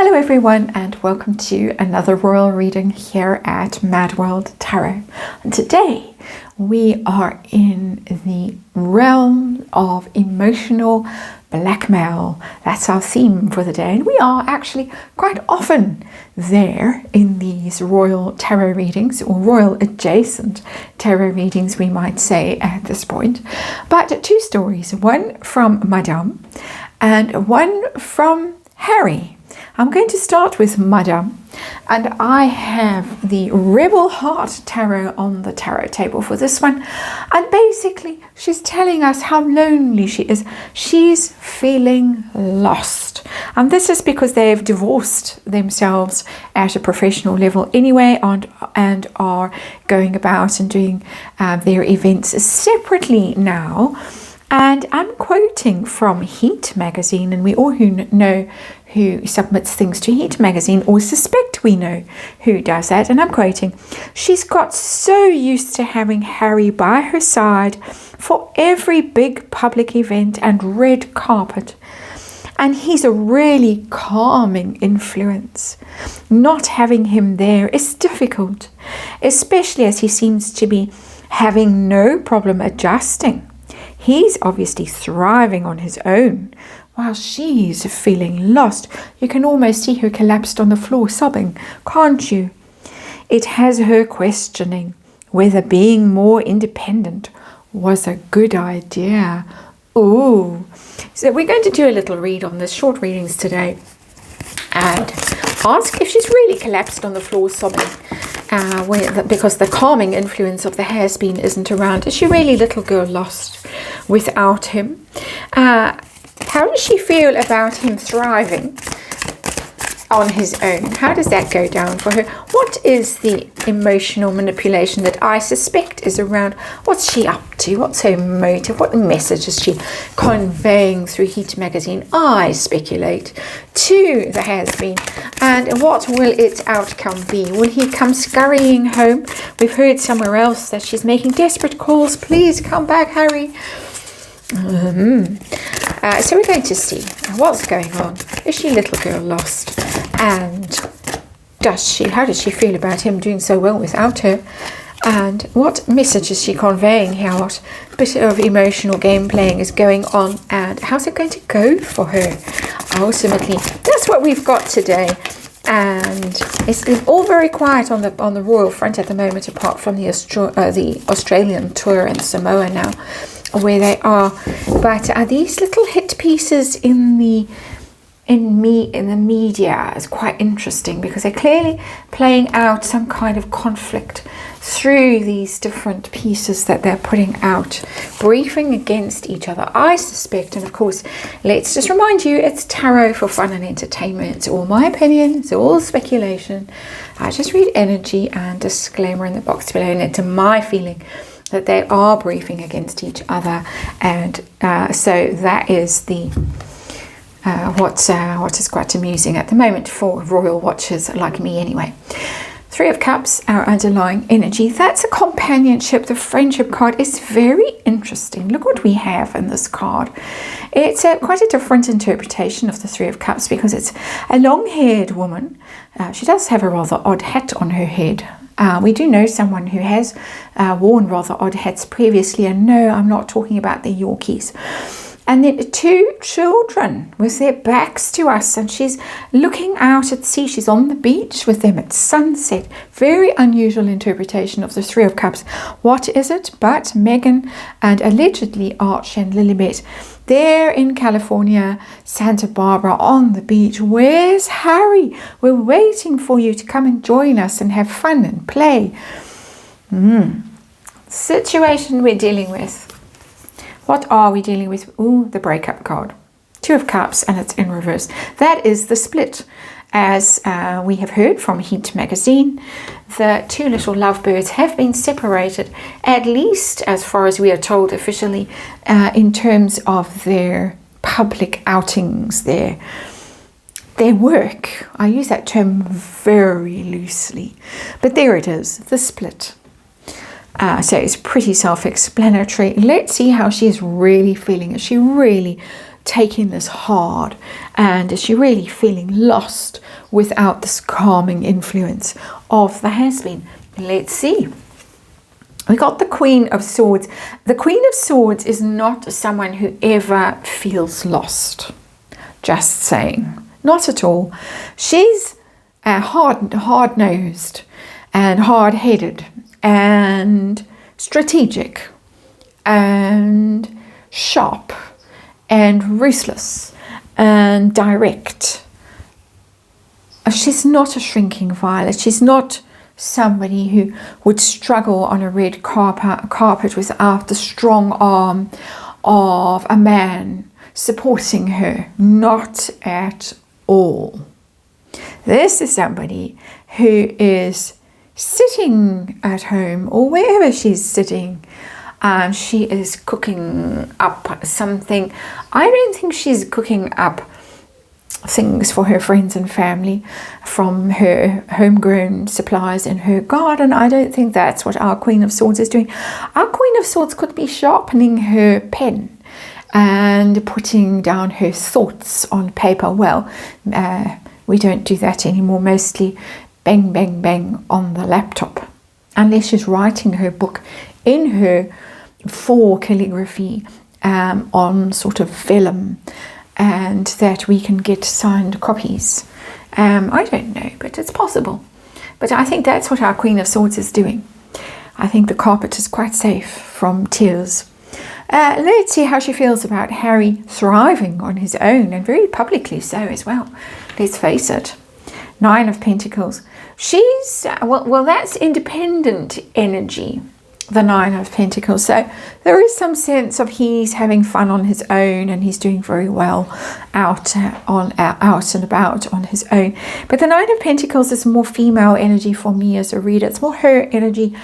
Hello everyone and welcome to another royal reading here at MadWorldTarot. And today we are in the realm of emotional blackmail. That's our theme for the day, and we are actually quite often there in these royal tarot readings, or royal adjacent tarot readings we might say at this point. But two stories, one from Madame and one from Harry. I'm going to start with Madame, and I have the Rebel Heart Tarot on the tarot table for this one. And basically, she's telling us how lonely she is. She's feeling lost. And this is because they've divorced themselves at a professional level anyway, and are going about and doing their events separately now. And I'm quoting from Heat magazine, and we all know who submits things to Heat magazine, or suspect we know who does that. And I'm quoting, "She's got so used to having Harry by her side for every big public event and red carpet. And he's a really calming influence. Not having him there is difficult, especially as he seems to be having no problem adjusting. He's obviously thriving on his own, while she's feeling lost. You can almost see her collapsed on the floor sobbing, can't you? It has her questioning whether being more independent was a good idea." Ooh. So we're going to do a little read on this, short readings today, and ask if she's really collapsed on the floor sobbing. Because the calming influence of the has-been isn't around. Is she really little girl lost without him? How does she feel about him thriving on his own? How does that go down for her? What is the emotional manipulation that I suspect is around? What's she up to? What's her motive? What message is she conveying through Heat magazine, I speculate, to the has-been? And what will its outcome be? Will he come scurrying home? We've heard somewhere else that she's making desperate calls. Please come back, Harry. So we're going to see what's going on. Is she little girl lost? And how does she feel about him doing so well without her? And what message is she conveying here? What bit of emotional game playing is going on? And how's it going to go for her? Ultimately, that's what we've got today. And it's all very quiet on the royal front at the moment, apart from the Australian tour and Samoa now, where they are. But these little hit pieces in the media is quite interesting, because they're clearly playing out some kind of conflict through these different pieces that they're putting out, briefing against each other, I suspect. And of course, let's just remind you, it's tarot for fun and entertainment. It's all my opinion, it's all speculation. I just read energy and disclaimer in the box below, and it's my feeling that they are briefing against each other. And so that is the what is quite amusing at the moment for royal watchers like me anyway. Three of Cups, our underlying energy. That's a companionship. The friendship card is very interesting. Look what we have in this card. It's quite a different interpretation of the Three of Cups, because it's a long-haired woman. She does have a rather odd hat on her head. We do know someone who has worn rather odd hats previously, and no, I'm not talking about the Yorkies. And then two children with their backs to us, and she's looking out at sea. She's on the beach with them at sunset. Very unusual interpretation of the Three of Cups. What is it but Meghan and allegedly Archie and Lilibet? They're in California, Santa Barbara, on the beach. Where's Harry? We're waiting for you to come and join us and have fun and play. Situation we're dealing with. What are we dealing with? Ooh, the breakup card. Two of Cups, and it's in reverse. That is the split. As we have heard from Heat magazine, the two little lovebirds have been separated, at least as far as we are told officially, in terms of their public outings, their work. I use that term very loosely, but there it is, the split. So it's pretty self-explanatory. Let's see how she's really feeling. Is she really taking this hard? And is she really feeling lost without this calming influence of the has-been? Let's see. We got the Queen of Swords. The Queen of Swords is not someone who ever feels lost. Just saying. Not at all. She's hard-nosed and hard-headed and strategic and sharp and ruthless and direct. She's not a shrinking violet. She's not somebody who would struggle on a red carpet without the strong arm of a man supporting her. Not at all. This is somebody who is sitting at home or wherever she's sitting. She is cooking up something. I don't think she's cooking up things for her friends and family from her homegrown supplies in her garden. I don't think that's what our Queen of Swords is doing. Our Queen of Swords could be sharpening her pen and putting down her thoughts on paper. Well, we don't do that anymore. Mostly bang, bang, bang on the laptop. Unless she's writing her book in her for calligraphy on sort of vellum, and that we can get signed copies. I don't know, but it's possible. But I think that's what our Queen of Swords is doing. I think the carpet is quite safe from tears. Let's see how she feels about Harry thriving on his own, and very publicly so as well. Let's face it. 9 of Pentacles. She's, well, that's independent energy, the 9 of Pentacles. So there is some sense of he's having fun on his own, and he's doing very well out and about on his own. But the 9 of Pentacles is more female energy for me as a reader. It's more her energy.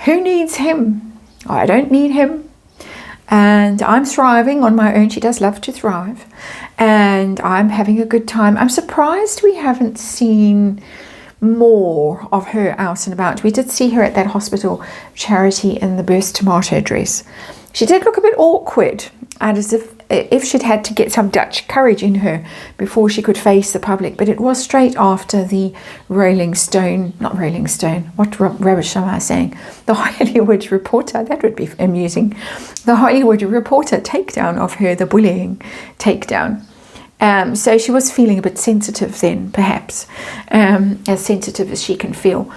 Who needs him? I don't need him. And I'm thriving on my own. She does love to thrive. And I'm having a good time. I'm surprised we haven't seen more of her out and about. We did see her at that hospital charity in the burst tomato dress. She did look a bit awkward, and as if she'd had to get some Dutch courage in her before she could face the public. But it was straight after the what rubbish am I saying? The Hollywood Reporter, that would be amusing. The Hollywood Reporter takedown of her, the bullying takedown. So she was feeling a bit sensitive then, perhaps, as sensitive as she can feel.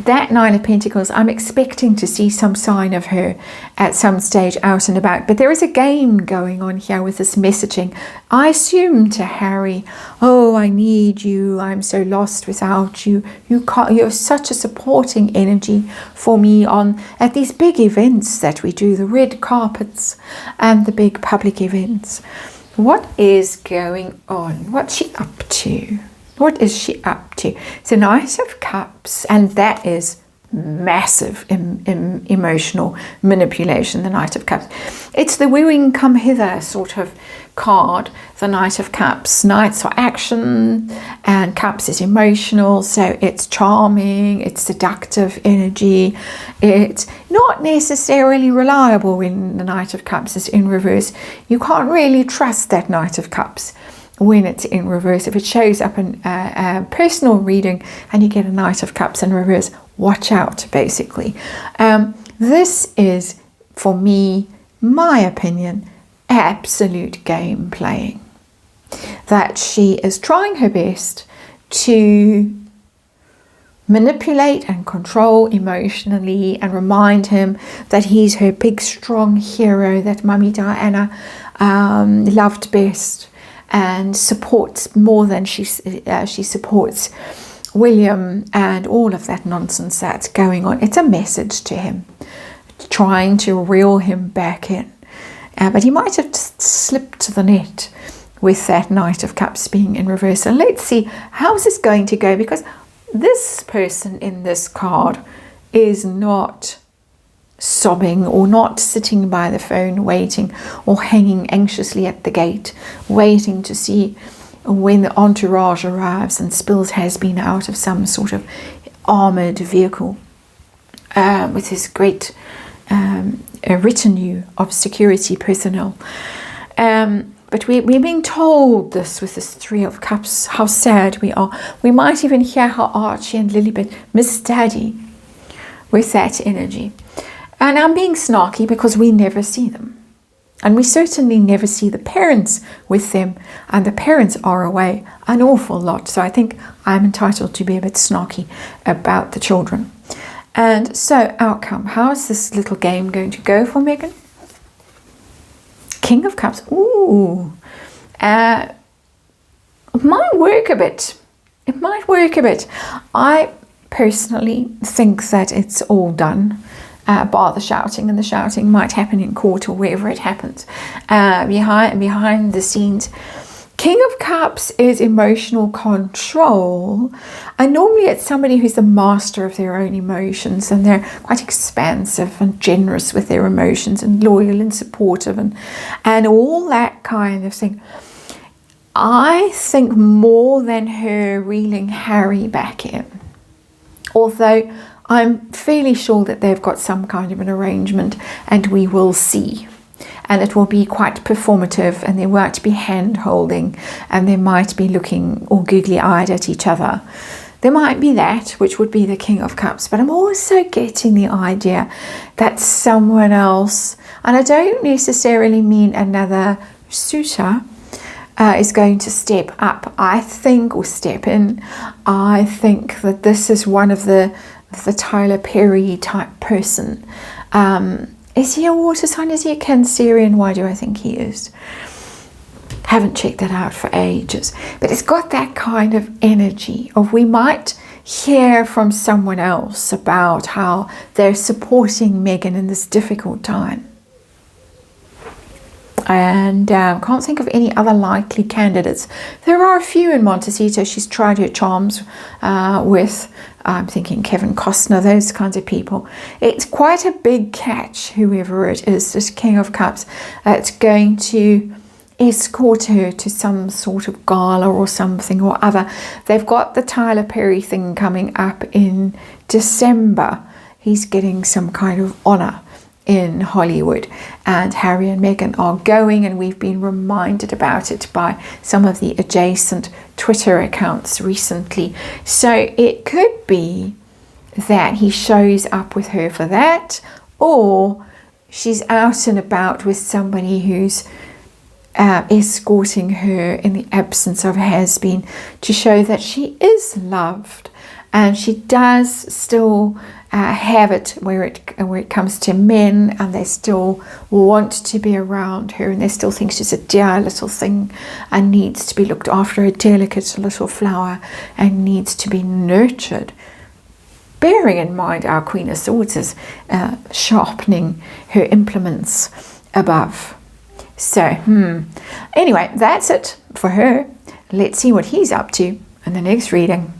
That 9 of Pentacles, I'm expecting to see some sign of her at some stage out and about. But there is a game going on here with this messaging. I assume to Harry, oh, I need you. I'm so lost without you. You're such a supporting energy for me at these big events that we do, the red carpets and the big public events. What is going on? What's she up to? What is she up to? It's a Knight of Cups, and that is massive emotional manipulation, the Knight of Cups. It's the wooing come hither sort of card, the Knight of Cups. Knights are action and Cups is emotional, so it's charming, it's seductive energy. It's not necessarily reliable when the Knight of Cups is in reverse. You can't really trust that Knight of Cups when it's in reverse. If it shows up in a personal reading and you get a Knight of Cups in reverse, watch out, basically. This is, for me, my opinion, absolute game playing. That she is trying her best to manipulate and control emotionally and remind him that he's her big, strong hero that Mummy Diana loved best, and supports more than she supports William and all of that nonsense that's going on. It's a message to him, trying to reel him back in. But he might have just slipped to the net with that Knight of Cups being in reverse. So let's see, how's this going to go? Because this person in this card is not sobbing or not sitting by the phone waiting or hanging anxiously at the gate waiting to see when the entourage arrives and spills has been out of some sort of armored vehicle with his great retinue of security personnel. But we're being told this with this Three of Cups, how sad we are. We might even hear how Archie and Lilibet miss Daddy with that energy. And I'm being snarky because we never see them. And we certainly never see the parents with them. And the parents are away an awful lot. So I think I'm entitled to be a bit snarky about the children. And so, outcome. How is this little game going to go for Meghan? King of Cups. Ooh. It might work a bit. It might work a bit. I personally think that it's all done. Bar the shouting, and the shouting might happen in court or wherever it happens. Behind the scenes. King of Cups is emotional control, and normally it's somebody who's the master of their own emotions, and they're quite expansive and generous with their emotions and loyal and supportive and all that kind of thing. I think more than her reeling Harry back in, although I'm fairly sure that they've got some kind of an arrangement, and we will see. And it will be quite performative, and there might be hand holding, and they might be looking all googly-eyed at each other. There might be that, which would be the King of Cups. But I'm also getting the idea that someone else, and I don't necessarily mean another suitor, is going to step up, I think, or step in. I think that this is one of the Tyler Perry type person. Is he a water sign? Is he a Cancerian? Why do I think he is? Haven't checked that out for ages. But it's got that kind of energy of we might hear from someone else about how they're supporting Meghan in this difficult time. And can't think of any other likely candidates. There are a few in Montecito. She's tried her charms with, I'm thinking Kevin Costner, those kinds of people. It's quite a big catch, whoever it is, this King of Cups. It's going to escort her to some sort of gala or something or other. They've got the Tyler Perry thing coming up in December. He's getting some kind of honor in Hollywood, and Harry and Meghan are going, and we've been reminded about it by some of the adjacent Twitter accounts recently. So it could be that he shows up with her for that, or she's out and about with somebody who's escorting her in the absence of has-been, to show that she is loved, and she does still have it where it comes to men, and they still want to be around her, and they still think she's a dear little thing and needs to be looked after, a delicate little flower, and needs to be nurtured. Bearing in mind our Queen of Swords is sharpening her implements above. So, anyway, that's it for her. Let's see what he's up to in the next reading.